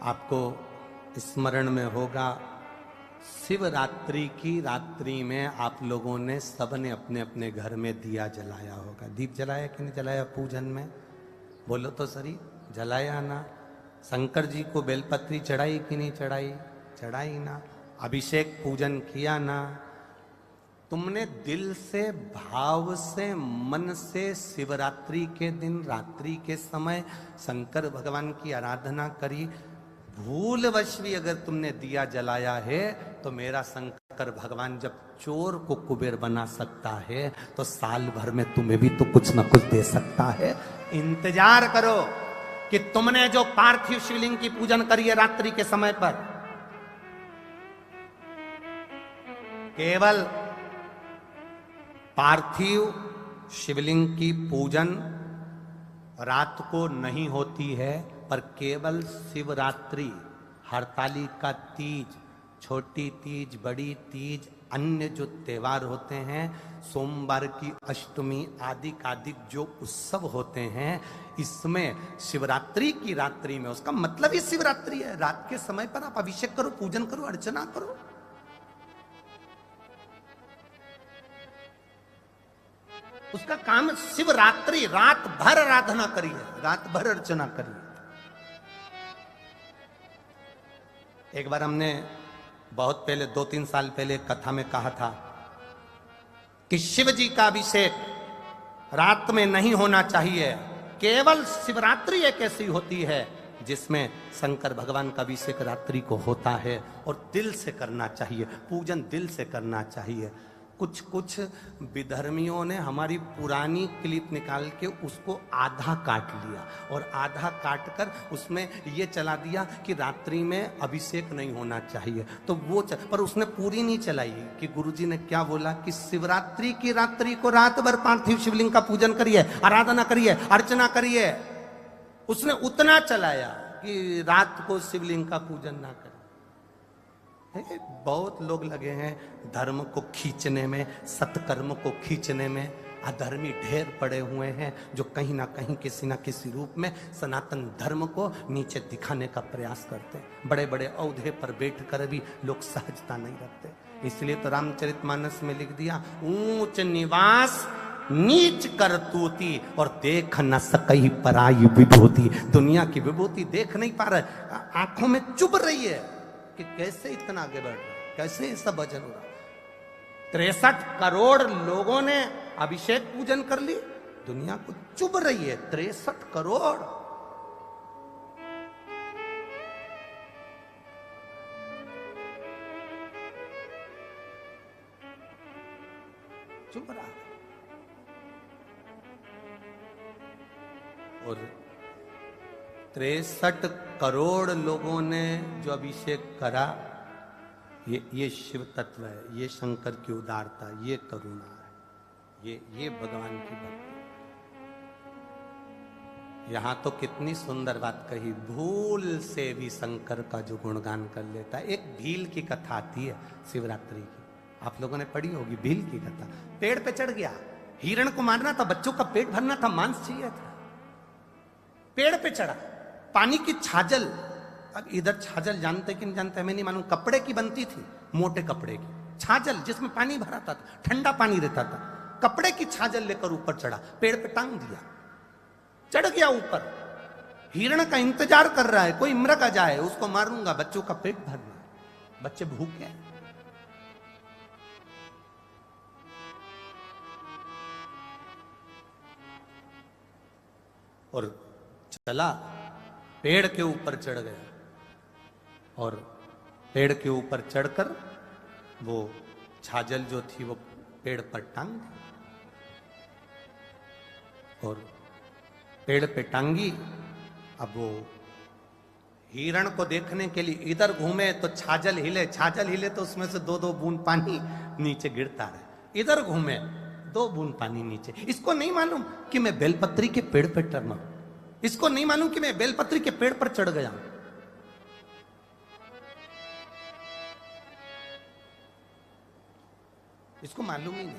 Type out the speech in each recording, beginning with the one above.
आपको स्मरण में होगा, शिवरात्रि की रात्रि में आप लोगों ने सबने अपने अपने घर में दिया जलाया होगा। दीप जलाया कि नहीं जलाया पूजन में? बोलो तो सही, जलाया ना? शंकर जी को बेलपत्री चढ़ाई कि नहीं चढ़ाई? चढ़ाई ना? अभिषेक पूजन किया ना? तुमने दिल से, भाव से, मन से शिवरात्रि के दिन रात्रि के समय शंकर भगवान की आराधना करी। भूलवश भी अगर तुमने दिया जलाया है तो मेरा शंकर भगवान जब चोर को कुबेर बना सकता है तो साल भर में तुम्हें भी तो कुछ ना कुछ दे सकता है। इंतजार करो कि तुमने जो पार्थिव शिवलिंग की पूजन करी है रात्रि के समय पर, केवल पार्थिव शिवलिंग की पूजन रात को नहीं होती है, पर केवल शिवरात्रि, हरतालिका तीज, छोटी तीज, बड़ी तीज, अन्य जो त्योहार होते हैं, सोमवार की अष्टमी आदि जो उत्सव होते हैं, इसमें शिवरात्रि की रात्रि में, उसका मतलब ही शिवरात्रि है, रात के समय पर आप अभिषेक करो, पूजन करो, अर्चना करो। उसका काम शिवरात्रि, रात भर आराधना करिए, रात भर अर्चना करिए। एक बार हमने बहुत पहले 2-3 साल पहले कथा में कहा था कि शिव जी का अभिषेक रात में नहीं होना चाहिए, केवल शिवरात्रि एक ऐसी होती है जिसमें शंकर भगवान का अभिषेक रात्रि को होता है और दिल से करना चाहिए, पूजन दिल से करना चाहिए। कुछ विधर्मियों ने हमारी पुरानी क्लिप निकाल के उसको आधा काट लिया और आधा काट कर उसमें ये चला दिया कि रात्रि में अभिषेक नहीं होना चाहिए, तो वो पर उसने पूरी नहीं चलाई कि गुरुजी ने क्या बोला कि शिवरात्रि की रात्रि को रात भर पार्थिव शिवलिंग का पूजन करिए, आराधना करिए, अर्चना करिए। उसने उतना चलाया कि रात को शिवलिंग का पूजन ना करें। बहुत लोग लगे हैं धर्म को खींचने में, सत्कर्म को खींचने में। अधर्मी ढेर पड़े हुए हैं जो कहीं ना कहीं किसी ना किसी रूप में सनातन धर्म को नीचे दिखाने का प्रयास करते हैं। बड़े बड़े औहदे पर बैठकर भी लोग सहजता नहीं रखते। इसलिए तो रामचरितमानस में लिख दिया, ऊंच निवास नीच करतूती और देख न सकई पराई विभूति। दुनिया की विभूति देख नहीं पा रहे, आंखों में चुभ रही है कि कैसे इतना आगे बढ़ रहा है, कैसे ये सब भजन हो रहा है। 63 करोड़ लोगों ने अभिषेक पूजन कर ली, दुनिया को चुभ रही है 63 करोड़। चुभ रहा है। और 63 करोड़ लोगों ने जो अभिषेक करा, ये शिव तत्व है, ये शंकर की उदारता, ये करुणा है, ये भगवान की भक्ति। यहां तो कितनी सुंदर बात कही, भूल से भी शंकर का जो गुणगान कर लेता है। एक भील की कथा आती है शिवरात्रि की, आप लोगों ने पढ़ी होगी भील की कथा। पेड़ पे चढ़ गया, हिरण को मारना था, बच्चों का पेट भरना था, मांस चाहिए था, पेड़ पे चढ़ा, पानी की छाजल, अब इधर छाजल जानते कि नहीं जानते हमें नहीं मालूम, कपड़े की बनती थी, मोटे कपड़े की छाजल जिसमें पानी भरा था, ठंडा पानी रहता था, कपड़े की छाजल लेकर ऊपर चढ़ा, पेड़ पे टांग दिया, चढ़ गया ऊपर। हिरण का इंतजार कर रहा है कोई मृग आ जाए, उसको मारूंगा, बच्चों का पेट भरना, बच्चे भूखे। और चला, पेड़ के ऊपर चढ़ गया और पेड़ के ऊपर चढ़कर वो छाजल जो थी वो पेड़ पर टांग दी और पेड़ पे टांगी। अब वो हिरण को देखने के लिए इधर घूमे तो छाजल हिले, छाजल हिले तो उसमें से 2-2 बूंद पानी नीचे गिरता रहे, इधर घूमे 2 बूंद पानी नीचे। इसको नहीं मालूम कि मैं बेलपत्री के पेड़ पे टर्ना, इसको नहीं मालूम कि मैं बेलपत्री के पेड़ पर चढ़ गया। इसको मालूम ही नहीं,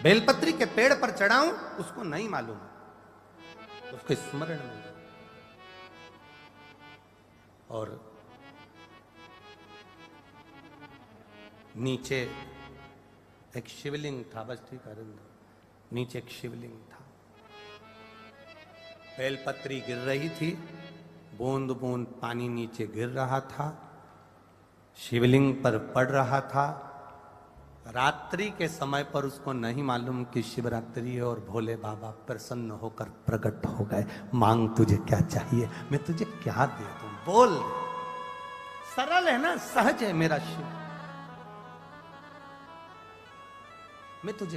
बेलपत्री के पेड़ पर चढ़ाऊं उसको नहीं मालूम। उसके स्मरण में जाओ। और नीचे एक शिवलिंग था, बस ठीक है, नीचे एक शिवलिंग था। बेलपत्री गिर रही थी, बूंद बूंद पानी नीचे गिर रहा था, शिवलिंग पर पड़ रहा था। रात्रि के समय पर उसको नहीं मालूम कि शिवरात्रि है और भोले बाबा प्रसन्न होकर प्रकट हो गए। मांग तुझे क्या चाहिए, मैं तुझे क्या दे दूं, बोल। सरल है ना, सहज है मेरा शिव, मैं तुझे